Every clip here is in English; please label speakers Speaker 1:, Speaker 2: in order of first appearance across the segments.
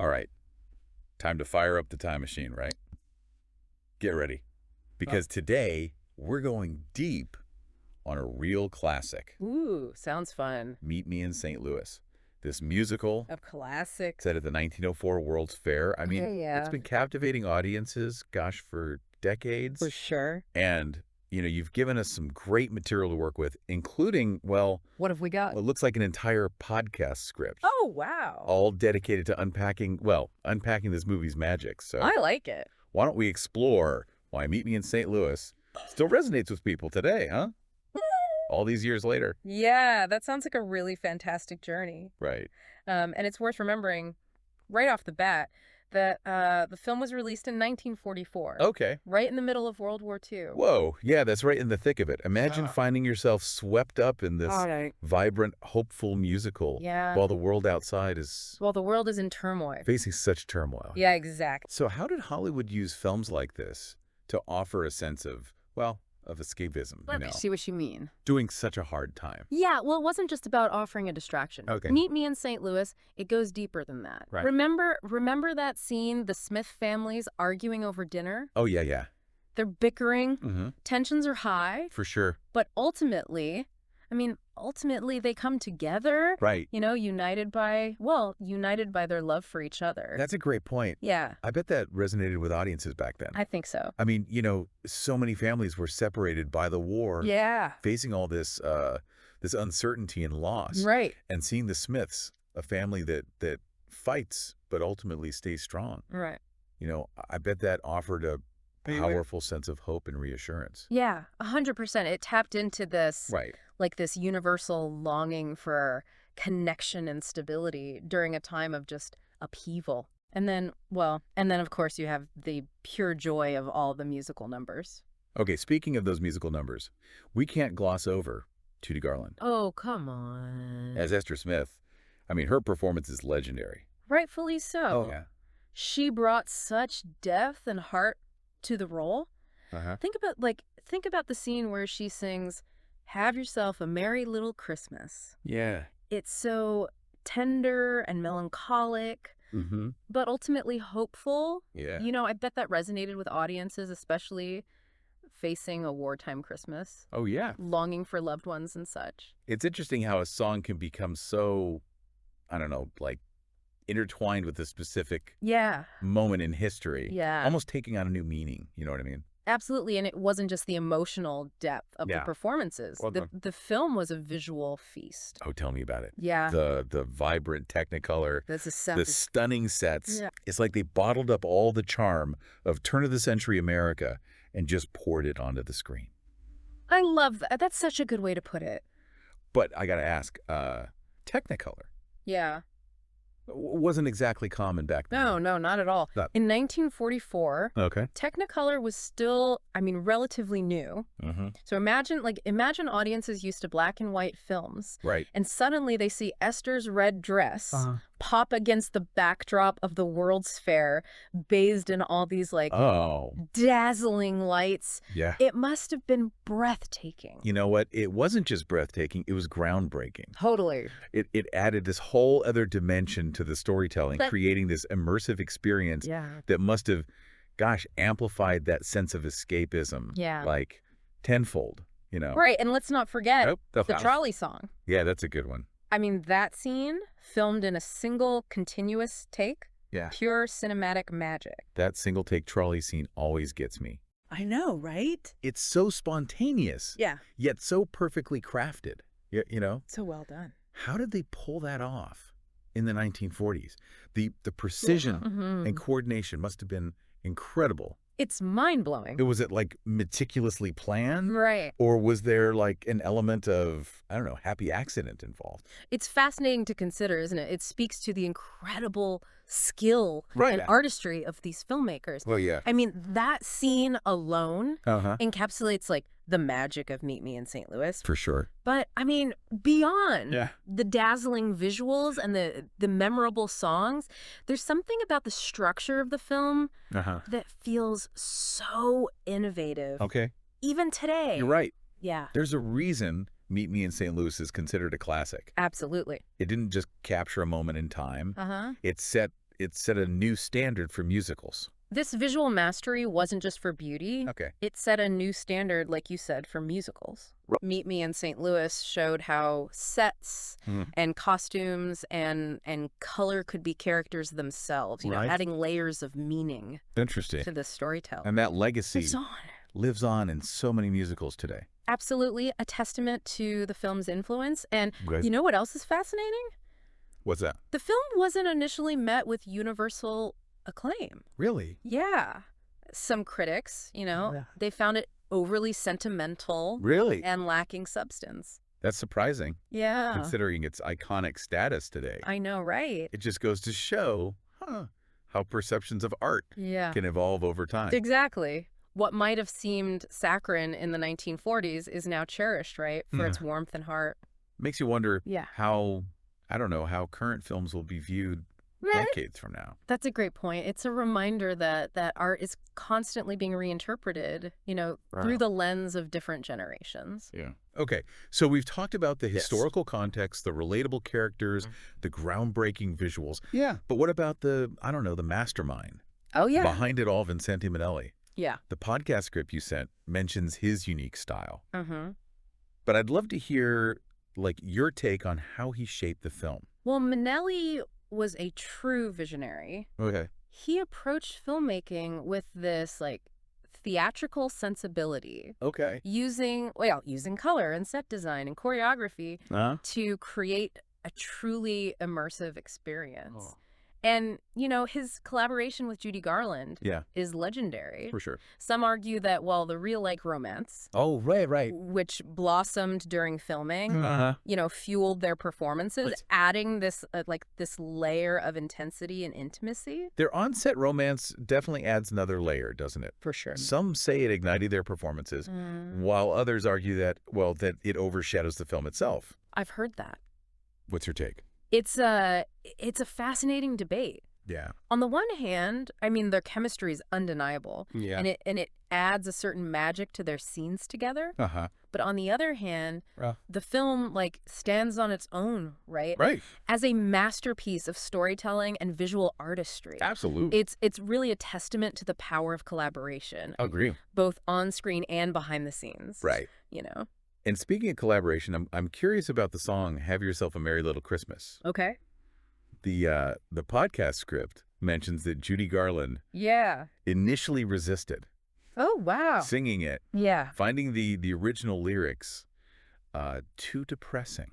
Speaker 1: All right. Time to fire up the time machine, right? Get ready. Because today, we're going deep on a real classic.
Speaker 2: Ooh, sounds fun.
Speaker 1: Meet Me in St. Louis. This musical
Speaker 2: Of classics.
Speaker 1: set at the 1904 World's Fair. I mean,
Speaker 2: Yeah.
Speaker 1: it's been captivating audiences, gosh, for decades.
Speaker 2: For sure.
Speaker 1: And, you've given us some great material to work with, including, well,
Speaker 2: What have we got?
Speaker 1: it looks like an entire podcast script.
Speaker 2: Oh, wow.
Speaker 1: All dedicated to unpacking this movie's magic. So
Speaker 2: I like it.
Speaker 1: why don't we explore why Meet Me in St. Louis still resonates with people today, huh? All these years later.
Speaker 2: Yeah, that sounds like a really fantastic journey.
Speaker 1: Right.
Speaker 2: And it's worth remembering right off the bat that the film was released in 1944.
Speaker 1: Okay.
Speaker 2: Right in the middle of World War II.
Speaker 1: Whoa. Yeah, that's right in the thick of it. Imagine finding yourself swept up in this vibrant, hopeful musical while the world outside is...
Speaker 2: Well, the world is in turmoil.
Speaker 1: Facing such turmoil.
Speaker 2: Yeah, exactly.
Speaker 1: So how did Hollywood use films like this to offer a sense of, of escapism,
Speaker 3: Let me see what you mean.
Speaker 1: Doing such a hard time.
Speaker 3: Yeah, well, it wasn't just about offering a distraction.
Speaker 1: Okay.
Speaker 3: Meet Me in St. Louis, it goes deeper than that.
Speaker 1: Right.
Speaker 3: Remember that scene, the Smith families arguing over dinner?
Speaker 1: Oh, yeah.
Speaker 3: They're bickering.
Speaker 1: Mm-hmm.
Speaker 3: Tensions are high.
Speaker 1: For sure.
Speaker 3: But ultimately they come together.
Speaker 1: Right.
Speaker 3: United by their love for each other.
Speaker 1: That's a great point.
Speaker 3: Yeah.
Speaker 1: I bet that resonated with audiences back then.
Speaker 3: I think so.
Speaker 1: I mean, so many families were separated by the war.
Speaker 2: Yeah.
Speaker 1: Facing all this this uncertainty and loss.
Speaker 2: Right.
Speaker 1: And seeing the Smiths, a family that fights but ultimately stays strong.
Speaker 2: Right.
Speaker 1: I bet that offered a powerful sense of hope and reassurance.
Speaker 3: Yeah, 100%. It tapped into this,
Speaker 1: Right.
Speaker 3: like this universal longing for connection and stability during a time of just upheaval. And then of course you have the pure joy of all the musical numbers.
Speaker 1: Okay, speaking of those musical numbers, we can't gloss over Judy Garland.
Speaker 3: Oh, come on.
Speaker 1: As Esther Smith, her performance is legendary.
Speaker 3: Rightfully so.
Speaker 1: Oh, yeah.
Speaker 3: She brought such depth and heart to the role.
Speaker 1: Uh-huh.
Speaker 3: Think about the scene where she sings, "Have yourself a merry little Christmas."
Speaker 1: Yeah.
Speaker 3: It's so tender and melancholic, but ultimately hopeful.
Speaker 1: Yeah.
Speaker 3: I bet that resonated with audiences, especially facing a wartime Christmas.
Speaker 1: Oh, yeah.
Speaker 3: Longing for loved ones and such.
Speaker 1: It's interesting how a song can become so, intertwined with a specific moment in history.
Speaker 3: Yeah.
Speaker 1: Almost taking on a new meaning. You know what I mean?
Speaker 3: Absolutely. And it wasn't just the emotional depth of the
Speaker 1: Yeah.
Speaker 3: performances.
Speaker 1: Well done.
Speaker 3: The film was a visual feast.
Speaker 1: Oh, tell me about it.
Speaker 3: Yeah.
Speaker 1: The vibrant Technicolor,
Speaker 3: That's a set.
Speaker 1: the stunning sets.
Speaker 3: Yeah.
Speaker 1: It's like they bottled up all the charm of turn-of-the-century America and just poured it onto the screen.
Speaker 3: I love that. That's such a good way to put it.
Speaker 1: But I got to ask, Technicolor
Speaker 3: Yeah.
Speaker 1: wasn't exactly common back then.
Speaker 3: No, not at all. In 1944,
Speaker 1: Okay.
Speaker 3: Technicolor was still, relatively new.
Speaker 1: Mm-hmm.
Speaker 3: So imagine audiences used to black and white films,
Speaker 1: Right.
Speaker 3: and suddenly they see Esther's red dress pop against the backdrop of the World's Fair, bathed in all these dazzling lights.
Speaker 1: Yeah.
Speaker 3: It must have been breathtaking.
Speaker 1: You know what? It wasn't just breathtaking. It was groundbreaking.
Speaker 2: Totally.
Speaker 1: It added this whole other dimension to the storytelling, creating this immersive experience that must have, amplified that sense of escapism.
Speaker 3: Yeah.
Speaker 1: Like tenfold,
Speaker 3: Right, and let's not forget the
Speaker 1: house.
Speaker 3: Trolley Song.
Speaker 1: Yeah, that's a good one.
Speaker 3: That scene, filmed in a single continuous take,
Speaker 1: Yeah.
Speaker 3: pure cinematic magic.
Speaker 1: That single take trolley scene always gets me.
Speaker 2: I know, right?
Speaker 1: It's so spontaneous.
Speaker 2: Yeah.
Speaker 1: Yet so perfectly crafted.
Speaker 2: So well done.
Speaker 1: How did they pull that off in the 1940s? The precision and coordination must have been incredible.
Speaker 3: It's mind-blowing.
Speaker 1: Was it meticulously planned?
Speaker 3: Right.
Speaker 1: Or was there an element of, happy accident involved?
Speaker 3: It's fascinating to consider, isn't it? It speaks to the incredible skill
Speaker 1: Right.
Speaker 3: and artistry of these filmmakers.
Speaker 1: Well, yeah.
Speaker 3: That scene alone
Speaker 1: Uh-huh.
Speaker 3: encapsulates the magic of Meet Me in St. Louis.
Speaker 1: For sure.
Speaker 3: But beyond
Speaker 1: Yeah.
Speaker 3: the dazzling visuals and the memorable songs, there's something about the structure of the film that feels so innovative.
Speaker 1: Okay.
Speaker 3: Even today.
Speaker 1: You're right.
Speaker 3: Yeah.
Speaker 1: There's a reason Meet Me in St. Louis is considered a classic.
Speaker 3: Absolutely.
Speaker 1: It didn't just capture a moment in time.
Speaker 3: Uh-huh.
Speaker 1: It set it set a new standard for musicals.
Speaker 3: This visual mastery wasn't just for beauty.
Speaker 1: Okay.
Speaker 3: It set a new standard, like you said, for musicals. Meet Me in St. Louis showed how sets and costumes and color could be characters themselves, you know, adding layers of meaning
Speaker 1: Interesting.
Speaker 3: to the storytelling.
Speaker 1: And that legacy
Speaker 3: Lives on.
Speaker 1: lives on in so many musicals today.
Speaker 3: Absolutely a testament to the film's influence. And
Speaker 1: Okay.
Speaker 3: you know what else is fascinating?
Speaker 1: What's that?
Speaker 3: The film wasn't initially met with universal acclaim.
Speaker 1: Really?
Speaker 3: Yeah. Some critics, you know, they found it overly sentimental
Speaker 1: Really?
Speaker 3: and lacking substance.
Speaker 1: That's surprising,
Speaker 3: Yeah.
Speaker 1: considering its iconic status today.
Speaker 3: I know, right?
Speaker 1: It just goes to show how perceptions of art
Speaker 3: Yeah.
Speaker 1: can evolve over time.
Speaker 3: Exactly. What might have seemed saccharine in the 1940s is now cherished, right? For its warmth and heart.
Speaker 1: Makes you wonder
Speaker 3: Yeah.
Speaker 1: how, I don't know, how current films will be viewed decades from now.
Speaker 3: That's a great point. It's a reminder that art is constantly being reinterpreted, you know, through the lens of different generations.
Speaker 1: Yeah. Okay, so we've talked about the historical context, the relatable characters, the groundbreaking visuals.
Speaker 4: Yeah.
Speaker 1: But what about the, I don't know, the mastermind
Speaker 3: Oh, yeah.
Speaker 1: behind it all, Vincente Minnelli?
Speaker 3: Yeah.
Speaker 1: The podcast script you sent mentions his unique style.
Speaker 3: Mm-hmm.
Speaker 1: But I'd love to hear, like, your take on how he shaped the film.
Speaker 3: Well, Minnelli was a true visionary.
Speaker 1: Okay.
Speaker 3: He approached filmmaking with this, like, theatrical sensibility,
Speaker 1: Okay.
Speaker 3: using color and set design and choreography to create a truly immersive experience. And, you know, his collaboration with Judy Garland is legendary.
Speaker 1: For sure.
Speaker 3: Some argue that, well, the real-like romance,
Speaker 1: Oh, right.
Speaker 3: which blossomed during filming, you know, fueled their performances, adding this, this layer of intensity and intimacy.
Speaker 1: Their on-set romance definitely adds another layer, doesn't it?
Speaker 3: For sure.
Speaker 1: Some say it ignited their performances, while others argue that, well, that it overshadows the film itself.
Speaker 3: I've heard that.
Speaker 1: What's your take?
Speaker 3: It's a fascinating debate.
Speaker 1: Yeah.
Speaker 3: On the one hand, I mean, their chemistry is undeniable.
Speaker 4: Yeah.
Speaker 3: And it adds a certain magic to their scenes together.
Speaker 1: Uh-huh.
Speaker 3: But on the other hand, the film, like, stands on its own, right?
Speaker 1: Right.
Speaker 3: As a masterpiece of storytelling and visual artistry.
Speaker 1: Absolutely.
Speaker 3: It's really a testament to the power of collaboration,
Speaker 1: Agree.
Speaker 3: both on screen and behind the scenes.
Speaker 1: Right.
Speaker 3: You know?
Speaker 1: And speaking of collaboration, I'm curious about the song "Have Yourself a Merry Little Christmas."
Speaker 3: Okay.
Speaker 1: The podcast script mentions that Judy Garland
Speaker 3: Yeah.
Speaker 1: initially resisted
Speaker 3: Oh, wow.
Speaker 1: singing it,
Speaker 3: Yeah.
Speaker 1: finding the original lyrics too depressing,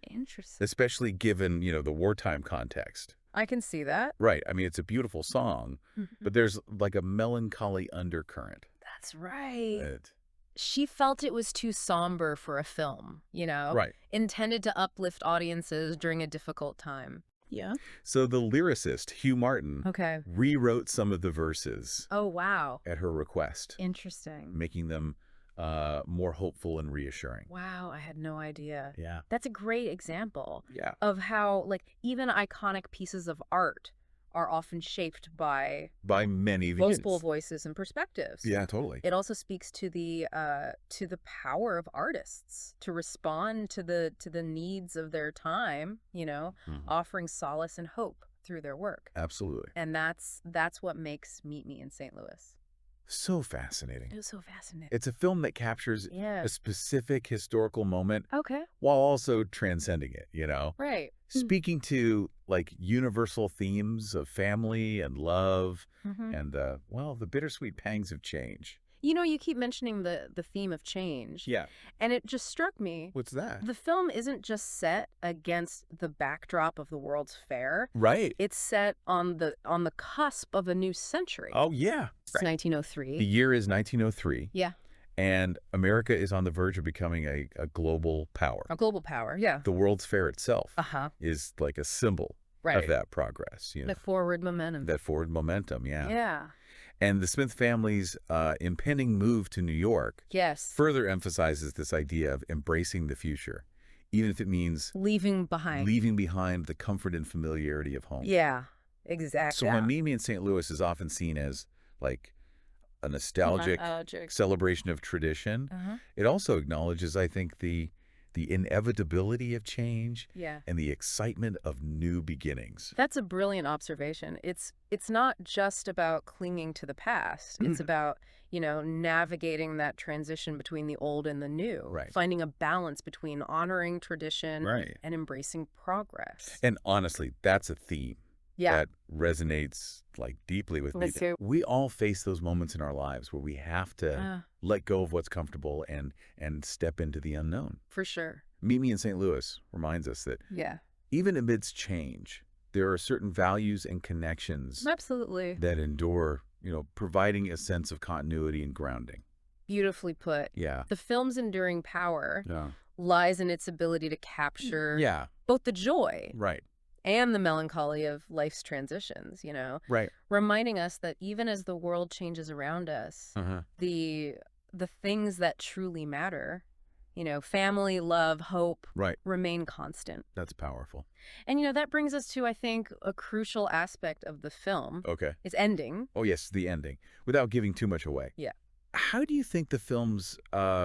Speaker 3: Interesting.
Speaker 1: especially given, you know, the wartime context.
Speaker 3: I can see that.
Speaker 1: Right. I mean, it's a beautiful song, but there's like a melancholy undercurrent.
Speaker 3: That's right.
Speaker 1: That-
Speaker 3: She felt it was too somber for a film, you know?
Speaker 1: Right.
Speaker 3: Intended to uplift audiences during a difficult time. Yeah.
Speaker 1: So the lyricist, Hugh Martin,
Speaker 3: Okay.
Speaker 1: rewrote some of the verses
Speaker 3: Oh, wow.
Speaker 1: at her request,
Speaker 3: Interesting.
Speaker 1: making them more hopeful and reassuring.
Speaker 3: Wow, I had no idea.
Speaker 1: Yeah.
Speaker 3: That's a great example
Speaker 1: Yeah.
Speaker 3: of how, like, even iconic pieces of art are often shaped by
Speaker 1: By many
Speaker 3: multiple voices and perspectives.
Speaker 1: Yeah, totally.
Speaker 3: It also speaks to the power of artists to respond to the needs of their time, you know, offering solace and hope through their work.
Speaker 1: Absolutely.
Speaker 3: And that's what makes Meet Me in St. Louis.
Speaker 1: So fascinating.
Speaker 3: It was so fascinating.
Speaker 1: It's a film that captures
Speaker 3: Yeah.
Speaker 1: a specific historical moment
Speaker 3: Okay.
Speaker 1: while also transcending it, you know?
Speaker 3: Right.
Speaker 1: Speaking to, like, universal themes of family and love and, well, the bittersweet pangs of change.
Speaker 3: You know, you keep mentioning the theme of change.
Speaker 1: Yeah.
Speaker 3: And it just struck me.
Speaker 1: What's that?
Speaker 3: The film isn't just set against the backdrop of the World's Fair.
Speaker 1: Right.
Speaker 3: It's set on the cusp of a new century.
Speaker 1: Oh, yeah.
Speaker 3: It's 1903.
Speaker 1: The year is 1903.
Speaker 3: Yeah.
Speaker 1: And America is on the verge of becoming a global power.
Speaker 3: A global power, yeah.
Speaker 1: The World's Fair itself
Speaker 3: Uh-huh.
Speaker 1: is like a symbol of that progress. You know,
Speaker 3: The forward momentum.
Speaker 1: that forward momentum, yeah.
Speaker 3: Yeah.
Speaker 1: And the Smith family's impending move to New York
Speaker 3: Yes.
Speaker 1: further emphasizes this idea of embracing the future, even if it means
Speaker 3: Leaving behind.
Speaker 1: leaving behind the comfort and familiarity of home.
Speaker 3: Yeah, exactly.
Speaker 1: So when Meet Me in St. Louis is often seen as like a nostalgic celebration of tradition, it also acknowledges, I think, the the inevitability of change,
Speaker 3: Yeah.
Speaker 1: and the excitement of new beginnings.
Speaker 3: That's a brilliant observation. It's not just about clinging to the past. It's about, navigating that transition between the old and the new.
Speaker 1: Right.
Speaker 3: Finding a balance between honoring tradition
Speaker 1: Right.
Speaker 3: and embracing progress.
Speaker 1: And honestly, that's a theme
Speaker 3: Yeah.
Speaker 1: that resonates like deeply with me.
Speaker 3: Let's hear-
Speaker 1: We all face those moments in our lives where we have to
Speaker 3: Ah,
Speaker 1: let go of what's comfortable and step into the unknown.
Speaker 3: for sure.
Speaker 1: Meet Me in St. Louis reminds us that
Speaker 3: Yeah.
Speaker 1: even amidst change, there are certain values and connections
Speaker 3: Absolutely.
Speaker 1: that endure, providing a sense of continuity and grounding.
Speaker 3: Beautifully put.
Speaker 1: Yeah.
Speaker 3: The film's enduring power
Speaker 1: Yeah.
Speaker 3: lies in its ability to capture
Speaker 1: Yeah.
Speaker 3: both the joy
Speaker 1: Right.
Speaker 3: and the melancholy of life's transitions,
Speaker 1: Right.
Speaker 3: reminding us that even as the world changes around us,
Speaker 1: Uh-huh.
Speaker 3: the things that truly matter, family, love, hope,
Speaker 1: Right.
Speaker 3: remain constant.
Speaker 1: That's powerful.
Speaker 3: And that brings us to, I think, a crucial aspect of the film.
Speaker 1: Okay.
Speaker 3: Its ending.
Speaker 1: Oh, yes, the ending. Without giving too much away.
Speaker 3: Yeah.
Speaker 1: How do you think the film's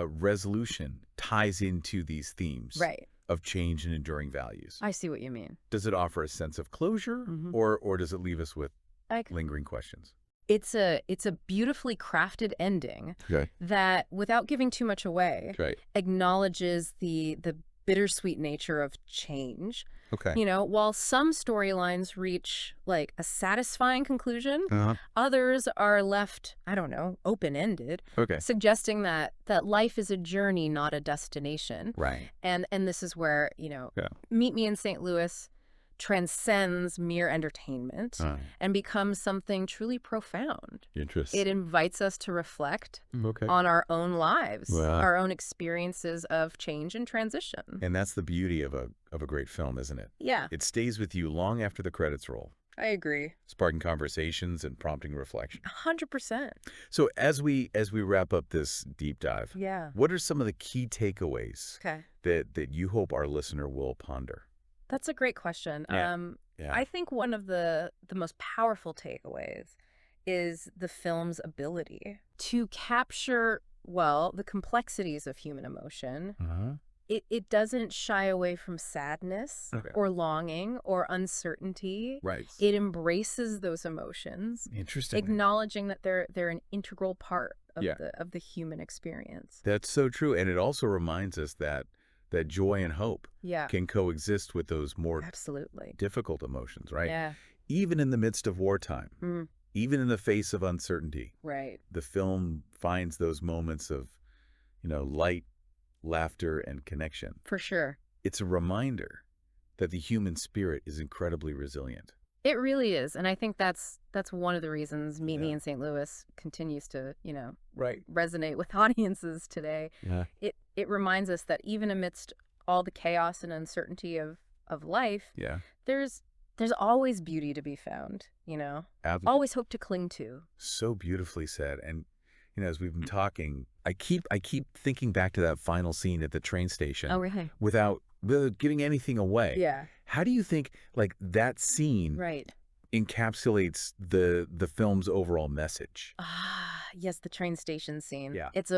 Speaker 1: resolution ties into these themes
Speaker 3: Right.
Speaker 1: of change and enduring values?
Speaker 3: I see what you mean.
Speaker 1: Does it offer a sense of closure,
Speaker 3: Mhm.
Speaker 1: or does it leave us with
Speaker 3: Like,
Speaker 1: lingering questions?
Speaker 3: it's a beautifully crafted ending
Speaker 1: Okay.
Speaker 3: that, without giving too much away,
Speaker 1: Right.
Speaker 3: acknowledges the bittersweet nature of change.
Speaker 1: Okay.
Speaker 3: While some storylines reach like a satisfying conclusion,
Speaker 1: Uh-huh.
Speaker 3: others are left, I don't know, open-ended,
Speaker 1: Okay.
Speaker 3: suggesting that life is a journey, not a destination.
Speaker 1: Right.
Speaker 3: And this is where,
Speaker 1: Yeah.
Speaker 3: Meet Me in St. Louis transcends mere entertainment and becomes something truly profound.
Speaker 1: Interesting.
Speaker 3: It invites us to reflect
Speaker 1: Okay.
Speaker 3: on our own lives,
Speaker 1: Wow.
Speaker 3: our own experiences of change and transition.
Speaker 1: And that's the beauty of a great film, isn't it?
Speaker 3: Yeah,
Speaker 1: It stays with you long after the credits roll,
Speaker 3: I agree.
Speaker 1: sparking conversations and prompting reflection.
Speaker 3: 100%.
Speaker 1: So as we wrap up this deep dive,
Speaker 3: Yeah.
Speaker 1: what are some of the key takeaways
Speaker 3: Okay.
Speaker 1: that you hope our listener will ponder?
Speaker 3: That's a great question.
Speaker 1: Yeah. Yeah.
Speaker 3: I think one of the most powerful takeaways is the film's ability to capture, well, the complexities of human emotion.
Speaker 1: Uh-huh.
Speaker 3: It doesn't shy away from sadness
Speaker 1: Okay.
Speaker 3: or longing or uncertainty.
Speaker 1: Right.
Speaker 3: It embraces those emotions,
Speaker 1: Interesting.
Speaker 3: acknowledging that they're an integral part of
Speaker 1: Yeah.
Speaker 3: the human experience.
Speaker 1: That's so true. And it also reminds us that joy and hope
Speaker 3: Yeah,
Speaker 1: can coexist with those more
Speaker 3: absolutely.
Speaker 1: difficult emotions, right?
Speaker 3: Yeah,
Speaker 1: Even in the midst of wartime,
Speaker 3: Mm.
Speaker 1: even in the face of uncertainty,
Speaker 3: right.
Speaker 1: the film finds those moments of, light, laughter, and connection.
Speaker 3: For sure.
Speaker 1: It's a reminder that the human spirit is incredibly resilient.
Speaker 3: It really is. And I think that's one of the reasons Meet Me
Speaker 1: Yeah.
Speaker 3: in St. Louis continues to,
Speaker 1: Right.
Speaker 3: resonate with audiences today.
Speaker 1: Yeah.
Speaker 3: It reminds us that even amidst all the chaos and uncertainty of life,
Speaker 1: Yeah.
Speaker 3: there's always beauty to be found,
Speaker 1: Absolutely.
Speaker 3: always hope to cling to.
Speaker 1: So beautifully said. And, as we've been talking, I keep thinking back to that final scene at the train station
Speaker 3: really?
Speaker 1: without giving anything away.
Speaker 3: Yeah.
Speaker 1: How do you think that scene
Speaker 3: Right.
Speaker 1: encapsulates the film's overall message?
Speaker 3: Yes, the train station scene.
Speaker 1: Yeah.
Speaker 3: It's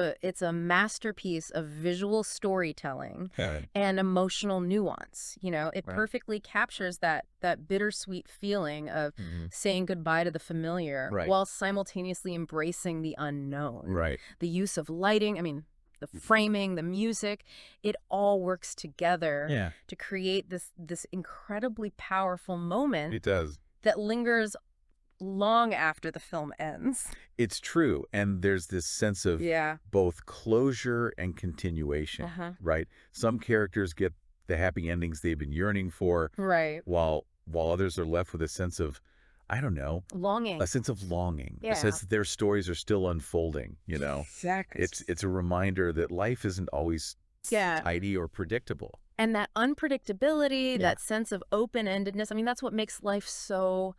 Speaker 3: a masterpiece of visual storytelling
Speaker 1: Yeah.
Speaker 3: and emotional nuance. It
Speaker 1: Right.
Speaker 3: perfectly captures that bittersweet feeling of
Speaker 1: Mhm.
Speaker 3: saying goodbye to the familiar
Speaker 1: Right.
Speaker 3: while simultaneously embracing the unknown.
Speaker 1: Right.
Speaker 3: The use of lighting, the framing, the music, it all works together
Speaker 1: Yeah.
Speaker 3: to create this incredibly powerful moment
Speaker 1: It does.
Speaker 3: that lingers long after the film ends.
Speaker 1: It's true. And there's this sense of
Speaker 3: Yeah.
Speaker 1: both closure and continuation,
Speaker 3: Uh-huh.
Speaker 1: right? Some characters get the happy endings they've been yearning for,
Speaker 3: Right.
Speaker 1: while others are left with a sense of, I don't know,
Speaker 3: Longing.
Speaker 1: a sense of longing,
Speaker 3: Yeah.
Speaker 1: a sense that their stories are still unfolding,
Speaker 3: Exactly.
Speaker 1: It's a reminder that life isn't always
Speaker 3: Yeah.
Speaker 1: tidy or predictable.
Speaker 3: And that unpredictability,
Speaker 1: Yeah.
Speaker 3: that sense of open-endedness, that's what makes life so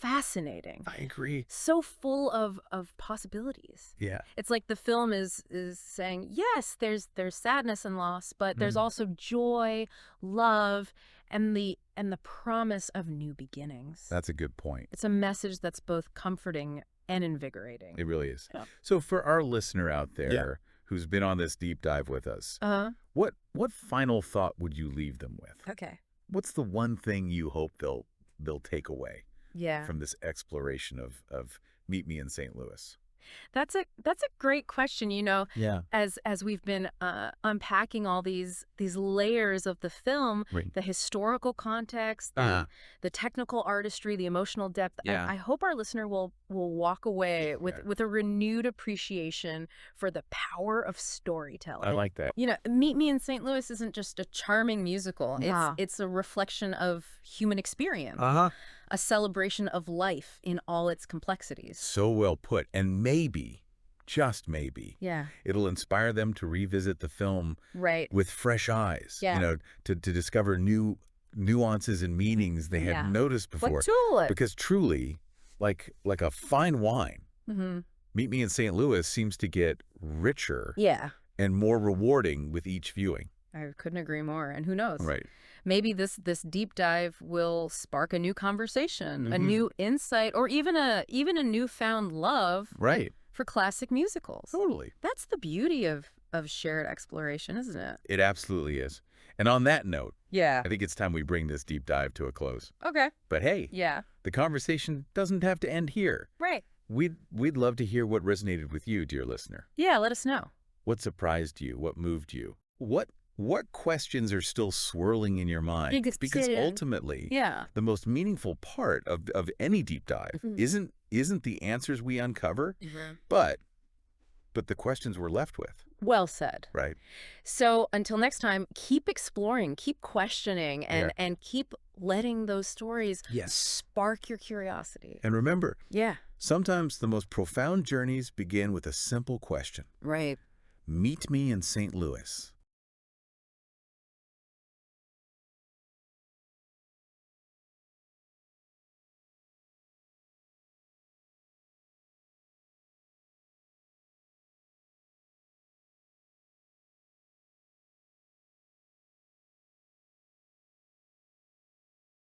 Speaker 3: fascinating.
Speaker 1: I agree.
Speaker 3: So full of possibilities.
Speaker 1: Yeah.
Speaker 3: It's like the film is saying, yes, there's sadness and loss, but there's also joy, love, and the promise of new beginnings.
Speaker 1: That's a good point.
Speaker 3: It's a message that's both comforting and invigorating.
Speaker 1: It really is.
Speaker 3: Yeah.
Speaker 1: So for our listener out there who's been on this deep dive with us,
Speaker 3: Uh-huh.
Speaker 1: What final thought would you leave them with?
Speaker 3: Okay.
Speaker 1: What's the one thing you hope they'll take away
Speaker 3: Yeah.
Speaker 1: from this exploration of Meet Me in St. Louis?
Speaker 3: That's a great question,
Speaker 1: Yeah.
Speaker 3: as we've been unpacking all these layers of the film,
Speaker 1: Right.
Speaker 3: the historical context, the technical artistry, the emotional depth.
Speaker 1: Yeah.
Speaker 3: I hope our listener will walk away with
Speaker 1: Yeah.
Speaker 3: with a renewed appreciation for the power of storytelling.
Speaker 1: I like that.
Speaker 3: Meet Me in St. Louis isn't just a charming musical.
Speaker 2: Yeah.
Speaker 3: It's a reflection of human experience, a celebration of life in all its complexities.
Speaker 1: So well put. And maybe, just maybe,
Speaker 3: Yeah.
Speaker 1: it'll inspire them to revisit the film
Speaker 3: Right.
Speaker 1: with fresh eyes,
Speaker 3: Yeah.
Speaker 1: to discover new nuances and meanings they
Speaker 3: Yeah.
Speaker 1: hadn't noticed before.
Speaker 2: Like Tulip.
Speaker 1: Because truly, like a fine wine,
Speaker 3: Mm-hmm.
Speaker 1: Meet Me in St. Louis seems to get richer
Speaker 3: Yeah.
Speaker 1: and more rewarding with each viewing.
Speaker 3: I couldn't agree more. And who knows?
Speaker 1: Right.
Speaker 3: Maybe this deep dive will spark a new conversation, a
Speaker 1: Mhm.
Speaker 3: new insight, or even a newfound love
Speaker 1: Right.
Speaker 3: for classic musicals.
Speaker 1: Totally.
Speaker 3: That's the beauty of shared exploration, isn't it?
Speaker 1: It absolutely is. And on that note,
Speaker 2: Yeah.
Speaker 1: I think it's time we bring this deep dive to a close.
Speaker 2: Okay.
Speaker 1: But hey,
Speaker 3: Yeah.
Speaker 1: the conversation doesn't have to end here.
Speaker 3: Right.
Speaker 1: We'd love to hear what resonated with you, dear listener.
Speaker 3: Yeah, let us know.
Speaker 1: What surprised you? What moved you? What questions are still swirling in your mind?
Speaker 3: Because
Speaker 1: Because ultimately,
Speaker 3: Yeah.
Speaker 1: the most meaningful part of any deep dive
Speaker 3: Mhm.
Speaker 1: isn't the answers we uncover, but the questions we're left with,
Speaker 3: Well said.
Speaker 1: right?
Speaker 3: So until next time, keep exploring, keep questioning, and keep letting those stories
Speaker 1: Yes.
Speaker 3: spark your curiosity.
Speaker 1: And remember,
Speaker 3: Yeah.
Speaker 1: sometimes the most profound journeys begin with a simple question.
Speaker 3: Right.
Speaker 1: Meet me in St. Louis.